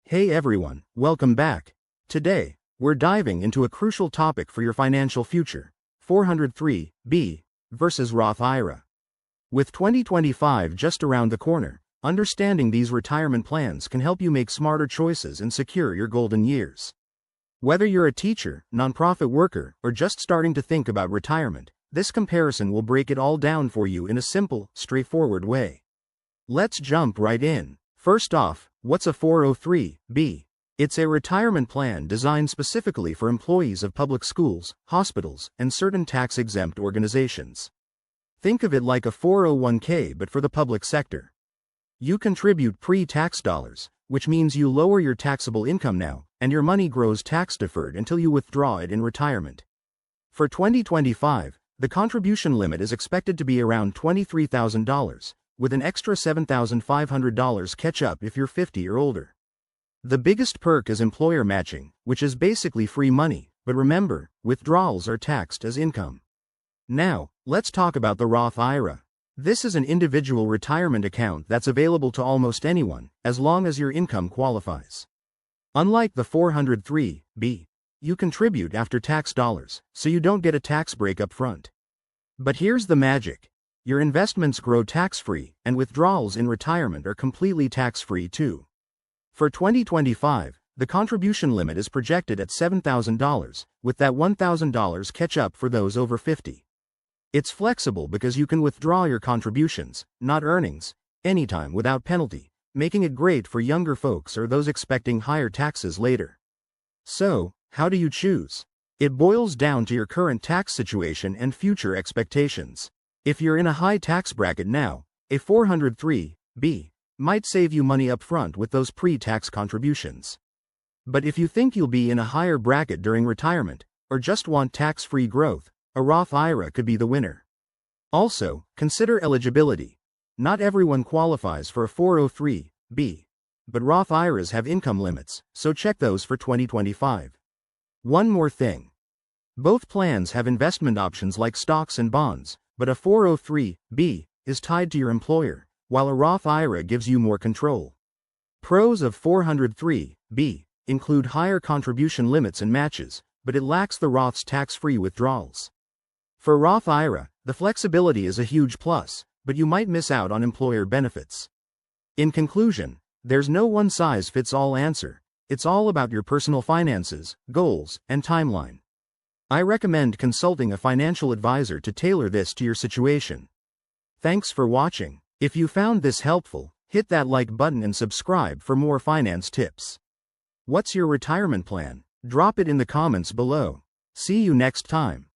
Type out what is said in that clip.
Hey everyone, welcome back. Today, we're diving into a crucial topic for your financial future: 403(b) versus Roth IRA. With 2025 just around the corner, understanding these retirement plans can help you make smarter choices and secure your golden years. Whether you're a teacher, nonprofit worker, or just starting to think about retirement, this comparison will break it all down for you in a simple, straightforward way. Let's jump right in. First off, what's a 403(b)? It's a retirement plan designed specifically for employees of public schools, hospitals, and certain tax-exempt organizations. Think of it like a 401k but for the public sector. You contribute pre-tax dollars, which means you lower your taxable income now, and your money grows tax-deferred until you withdraw it in retirement. For 2025, the contribution limit is expected to be around $23,000, with an extra $7,500 catch-up if you're 50 or older. The biggest perk is employer matching, which is basically free money, but remember, withdrawals are taxed as income. Now, let's talk about the Roth IRA. This is an individual retirement account that's available to almost anyone, as long as your income qualifies. Unlike the 403(b), you contribute after-tax dollars, so you don't get a tax break up front. But here's the magic. Your investments grow tax-free, and withdrawals in retirement are completely tax-free too. For 2025, the contribution limit is projected at $7,000, with that $1,000 catch-up for those over 50. It's flexible because you can withdraw your contributions, not earnings, anytime without penalty, making it great for younger folks or those expecting higher taxes later. So, how do you choose? It boils down to your current tax situation and future expectations. If you're in a high tax bracket now, a 403(b) might save you money up front with those pre-tax contributions. But if you think you'll be in a higher bracket during retirement, or just want tax-free growth, a Roth IRA could be the winner. Also, consider eligibility. Not everyone qualifies for a 403(b), but Roth IRAs have income limits, so check those for 2025. One more thing. Both plans have investment options like stocks and bonds, but a 403(b) is tied to your employer, while a Roth IRA gives you more control. Pros of 403(b) include higher contribution limits and matches, but it lacks the Roth's tax-free withdrawals. For Roth IRA, the flexibility is a huge plus, but you might miss out on employer benefits. In conclusion, there's no one-size-fits-all answer. It's all about your personal finances, goals, and timeline. I recommend consulting a financial advisor to tailor this to your situation. Thanks for watching. If you found this helpful, hit that like button and subscribe for more finance tips. What's your retirement plan? Drop it in the comments below. See you next time.